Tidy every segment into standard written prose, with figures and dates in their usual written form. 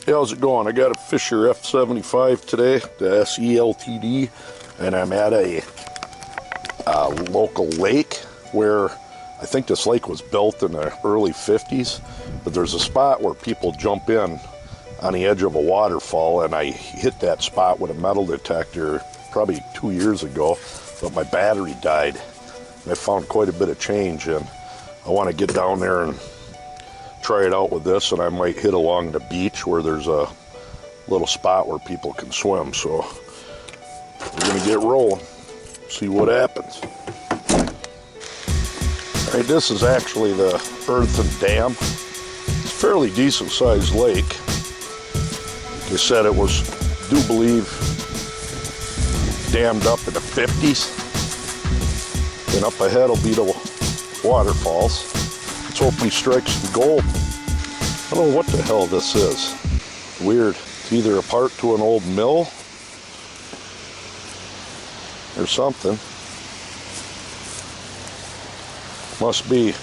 Hey, how's it going? I got a Fisher F75 today, the SE LTD, and I'm at a local lake where I think this lake was built in the early 50s, but there's a spot where people jump in on the edge of a waterfall, and I hit that spot with a metal detector probably 2 years ago, but my battery died. And I found quite a bit of change, and I want to get down there and try it out with this, and I might hit along the beach where there's a little spot where people can swim. So we're gonna get rolling, see what happens. All right, this is actually the earthen dam. It's a fairly decent sized lake. Like I said, it was, I do believe, dammed up in the 50s. And up ahead will be the waterfalls. Let's hope we strike some gold. I don't know what the hell this is. Weird. It's either a part to an old mill or something. Must be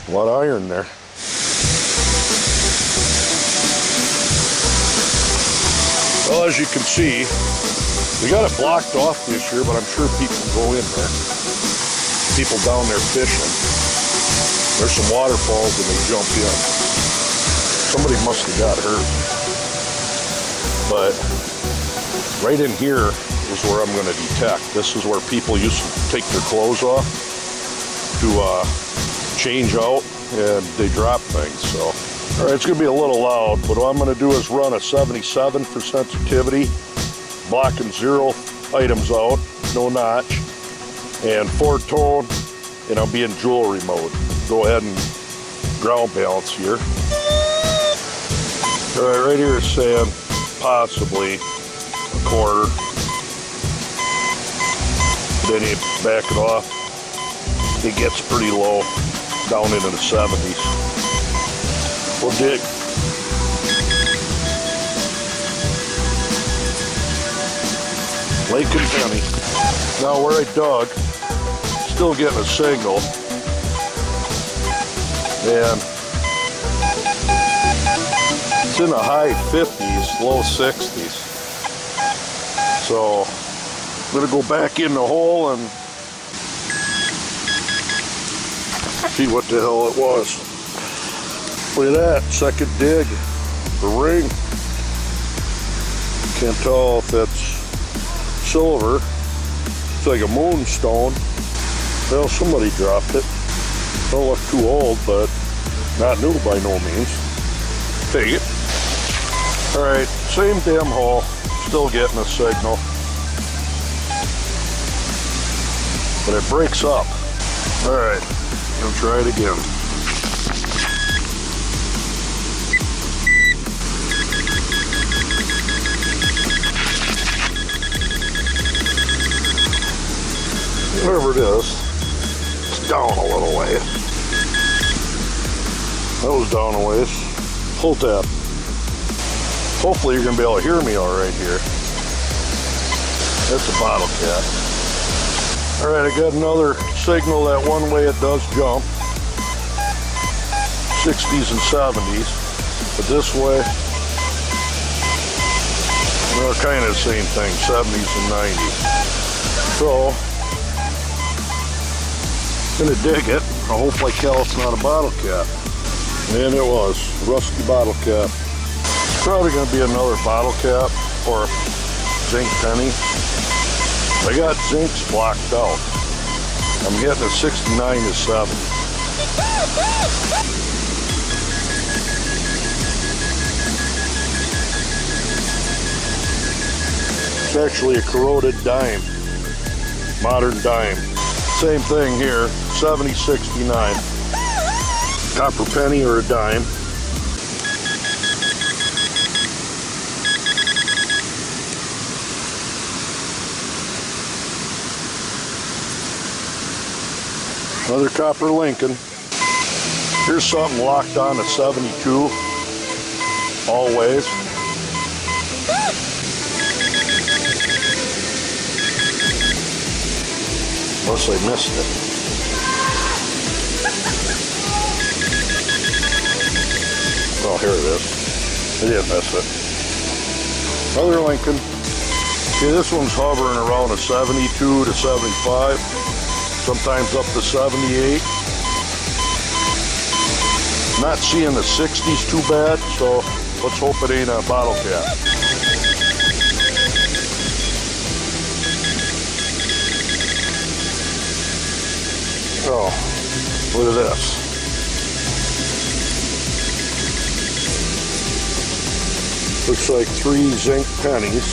a lot of iron there. Well, as you can see, we got it blocked off this year, but I'm sure people go in there. People down there fishing. There's some waterfalls and they jump in. Somebody must have got hurt. But right in here is where I'm going to detect. This is where people used to take their clothes off to change out, and they drop things. So, all right, it's going to be a little loud, but what I'm going to do is run a 77 for sensitivity, blocking 0 items out, no notch, and 4-tone, and I'll be in jewelry mode. Go ahead and ground balance here. All right, right here is saying possibly a quarter. Then you back it off. It gets pretty low, down into the 70s. We'll dig. Lake and Penny. Now where I dug, still getting a signal. And it's in the high 50s, low 60s. So I'm gonna go back in the hole and see what the hell it was. Look at that, second dig, the ring. Can't tell if that's silver. It's like a moonstone. Well, somebody dropped it. Don't look too old, but not new by no means. Take it. All right, same damn hole, still getting a signal. But it breaks up. All right, gonna try it again. Whatever it is, it's down a little ways. That was down a ways. Pull tap. Hopefully you're gonna be able to hear me all right here. That's a bottle cap. All right, I got another signal that one way it does jump. 60s and 70s. But this way, well, kind of the same thing, 70s and 90s. So, gonna dig it. I hope like hell it's not a bottle cap. And it was, rusty bottle cap. It's probably gonna be another bottle cap or zinc penny. I got zincs blocked out. I'm getting a 69 to 70. It's actually a corroded dime, modern dime. Same thing here, 7069. Copper penny or a dime. Another copper Lincoln. Here's something locked on to 72, always. Unless I missed it. Oh, here it is. I didn't miss it. Another Lincoln. Okay, this one's hovering around a 72 to 75, sometimes up to 78. Not seeing the 60s too bad, so let's hope it ain't a bottle cap. Oh, look at this. Looks like 3 zinc pennies.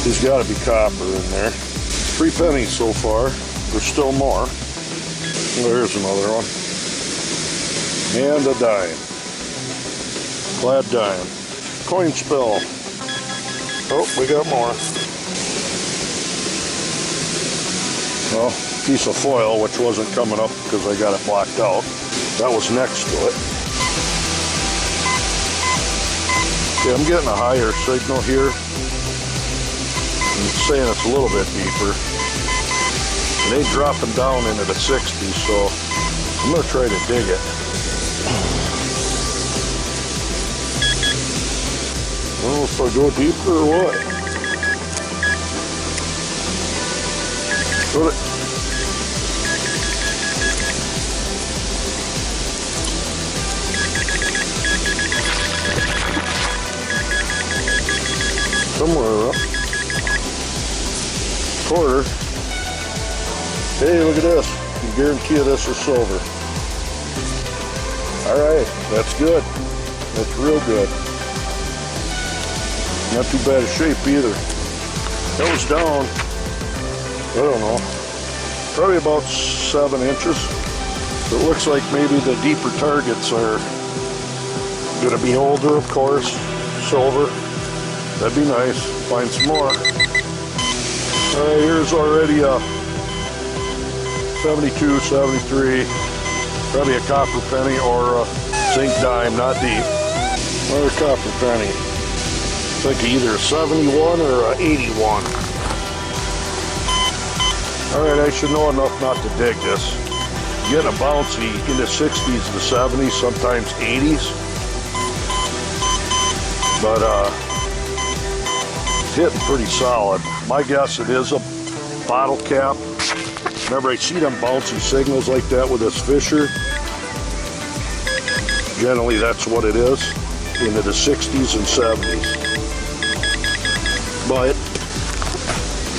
There's got to be copper in there. 3 pennies so far. There's still more. Well, here's another one. And a dime. Clad dime. Coin spill. Oh, we got more. Well, piece of foil, which wasn't coming up because I got it blocked out. That was next to it. Okay, I'm getting a higher signal here. It's saying it's a little bit deeper. It ain't dropping down into the 60s, so I'm going to try to dig it. I don't know if I go deeper or what. Put it. Somewhere up. Quarter. Hey, look at this. I can guarantee you this is silver. Alright, that's good. That's real good. Not too bad a shape either. That was down, I don't know, probably about 7 inches. It looks like maybe the deeper targets are going to be older, of course, silver. That'd be nice. Find some more. Alright, here's already a 72, 73. Probably a copper penny or a zinc dime, not deep. Another copper penny. It's like either a 71 or a 81. Alright, I should know enough not to dig this. Getting a bouncy in the 60s to 70s, sometimes 80s. But it's hitting pretty solid. My guess it is a bottle cap. Remember, I see them bouncy signals like that with this Fisher. Generally, that's what it is, into the 60s and 70s. But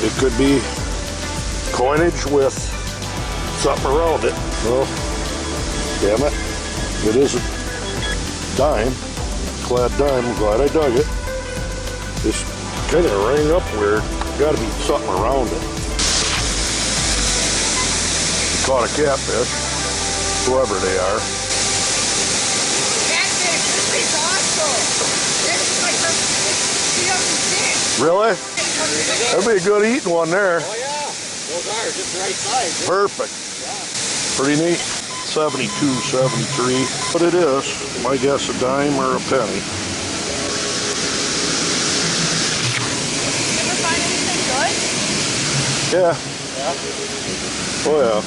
it could be coinage with something around it. Well, damn it. It is a dime, clad dime. I'm glad I dug it. It's kind of rang up weird. Got to be something around it. Caught a catfish, whoever they are. Catfish, this is awesome. This is like the fish. Really? That'd be a good eating one there. Oh yeah, those are just the right size. Perfect. Yeah. Pretty neat. 72, 73. But it is, my guess, a dime or a penny. Ever find anything good? Yeah. Oh yeah.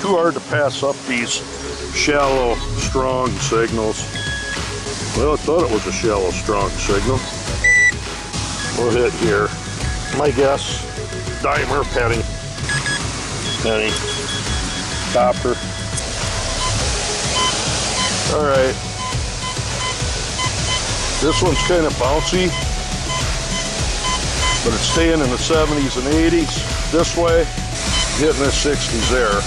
Too hard to pass up these shallow, strong signals. Well, I thought it was a shallow, strong signal. We'll hit here. My guess, dime or penny. Penny. Copper. Alright. This one's kind of bouncy, but it's staying in the 70s and 80s this way, hitting the 60s there.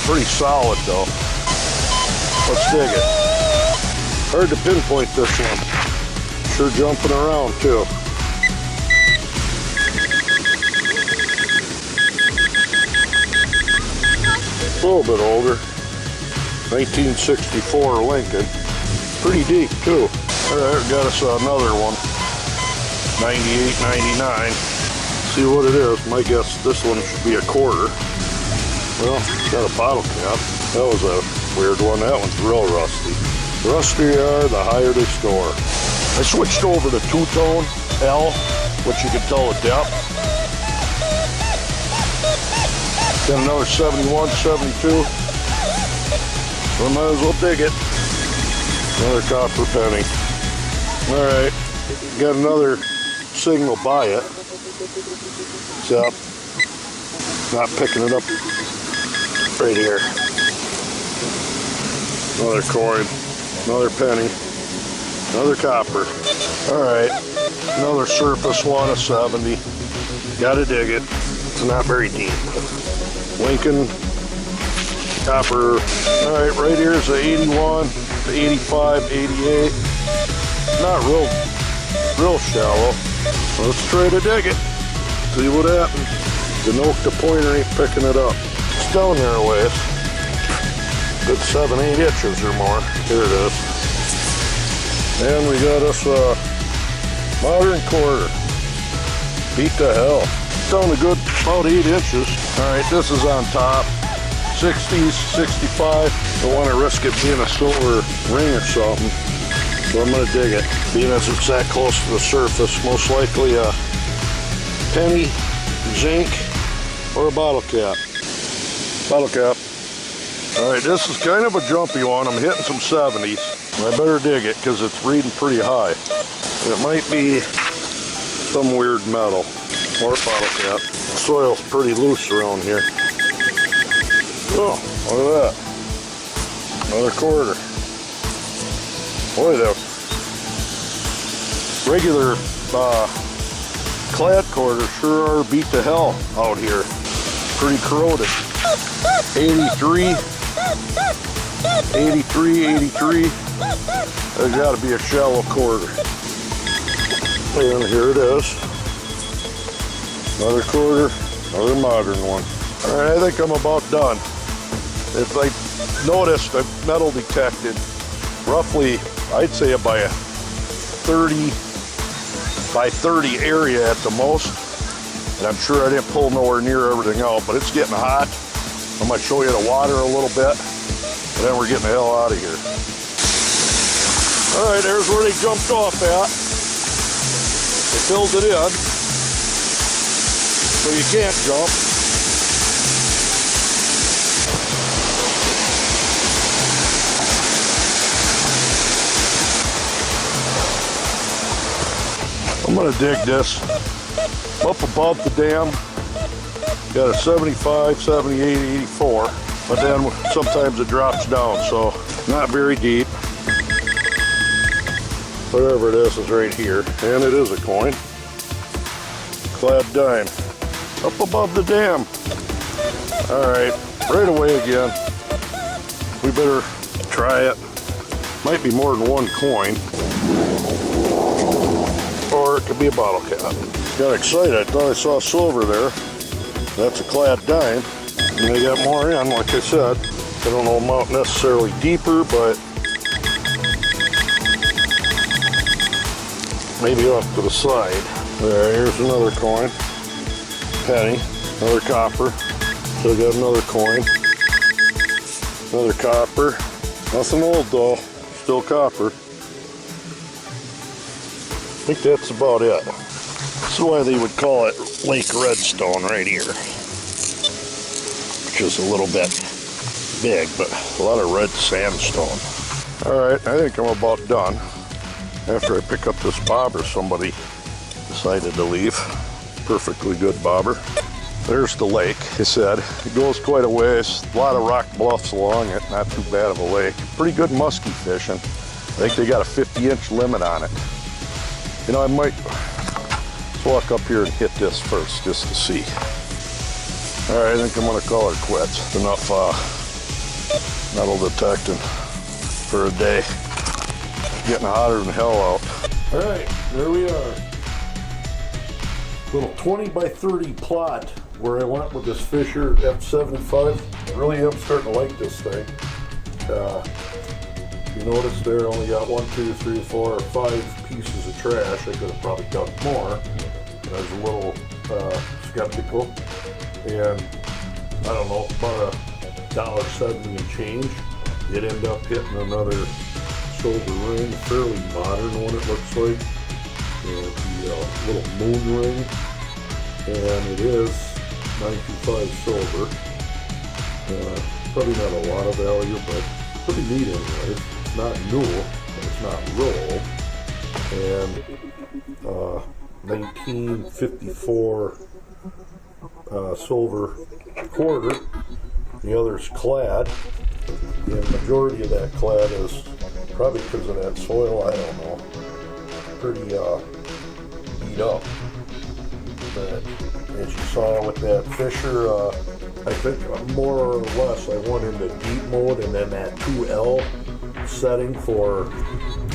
Pretty solid though. Let's dig it. Hard to pinpoint this one. Sure jumping around too. A little bit older. 1964 Lincoln. Pretty deep too. Alright, got us another one. 98, 99. See what it is. My guess this one should be a quarter. Well, got a bottle cap. That was a weird one. That one's real rusty. The rustier the higher they score. I switched over to two-tone L, which you can tell the depth. Got another 71, 72. So I might as well dig it. Another copper penny. All right, got another signal by it. Except not picking it up right here. Another coin, another penny, another copper. All right, another surface one, a 70. Gotta dig it. It's not very deep. Lincoln copper. All right, right here is the 81, the 85, 88. Not real shallow. Let's try to dig it. See what happens. The Nokta pointer ain't picking it up. It's down there a ways. Good 7-8 inches or more. Here it is. And we got us a modern quarter. Beat the hell. Down a good about 8 inches. All right, this is on top. 60s, 65. Don't want to risk it being a silver ring or something. So I'm going to dig it. Being as it's that close to the surface, most likely a penny, zinc, or a bottle cap. Bottle cap. All right, this is kind of a jumpy one. I'm hitting some 70s. I better dig it because it's reading pretty high. It might be some weird metal or bottle cap. The soil's pretty loose around here. Oh, look at that. Another quarter. Boy, the regular clad quarters sure are beat the hell out here. Pretty corroded. 83, 83. There's got to be a shallow quarter. And here it is. Another quarter, another modern one. All right, I think I'm about done. If I noticed, I've metal detected roughly, I'd say by a 30 by 30 area at the most. And I'm sure I didn't pull nowhere near everything out, but it's getting hot. I'm gonna show you the water a little bit, and then we're getting the hell out of here. All right, there's where they jumped off at. They filled it in, so you can't jump. I'm gonna dig this up above the dam. Got a 75, 78, 84, but then sometimes it drops down, so not very deep. Whatever it is right here, and it is a coin. Clad dime, up above the dam. All right, right away again. We better try it. Might be more than one coin. Or it could be a bottle cap. Got excited, I thought I saw silver there. That's a clad dime. And they got more in, like I said. I don't know about necessarily deeper, but maybe off to the side. There, here's another coin. Penny, another copper. So got another coin. Another copper. Nothing old though, still copper. I think that's about it. That's why they would call it Lake Redstone right here. Which is a little bit big, but a lot of red sandstone. Alright, I think I'm about done. After I pick up this bobber, somebody decided to leave. Perfectly good bobber. There's the lake, I said. It goes quite a ways. A lot of rock bluffs along it. Not too bad of a lake. Pretty good muskie fishing. I think they got a 50-inch limit on it. You know, I might walk up here and hit this first just to see. All right, I think I'm gonna call her quits. Enough metal detecting for a day. Getting hotter than hell out. All right, there we are. Little 20 by 30 plot where I went with this Fisher F75. I really am starting to like this thing. You notice there, only got 1, 2, 3, 4, or 5 pieces of trash. I could have probably dumped more. I was a little skeptical, and I don't know, about $1.70 and change. It ended up hitting another silver ring, fairly modern one it looks like. And the little moon ring, and it is 925 silver. Probably not a lot of value, but pretty neat anyway. Not new. It's not real old. And 1954 silver quarter. The other's clad. The majority of that clad is probably because of that soil, I don't know. Pretty beat up. But as you saw with that Fisher, I think more or less I went into deep mode and then that 2L setting for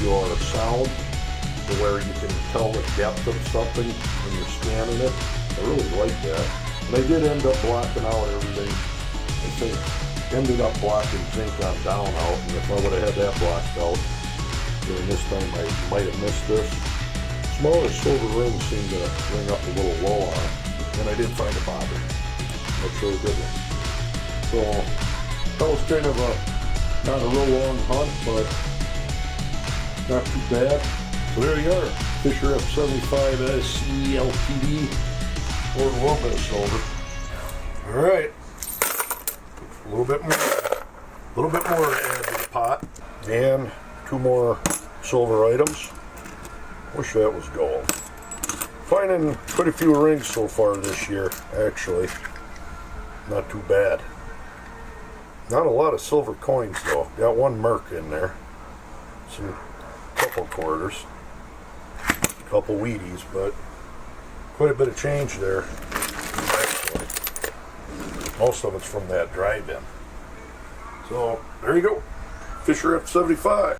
your sound to where you can tell the depth of something when you're scanning it. I really like that. And I did end up blocking out everything. I think ended up blocking zinc on down out, and if I would have had that blocked out during this time, I might have missed this. Smaller silver rings seem to ring up a little low on it, and I did find a bobber. That's really good one. So that was kind of not a real long hunt, but not too bad. So there you are, Fisher F75 SE LTD, or a little bit of silver. All right, a little bit more to add to the pot, and 2 more silver items. Wish that was gold. Finding quite a few rings so far this year, actually. Not too bad. Not a lot of silver coins though. Got 1 merc in there. Some couple quarters. Couple Wheaties, but quite a bit of change there. Actually. Most of it's from that drive-in. So there you go. Fisher F75.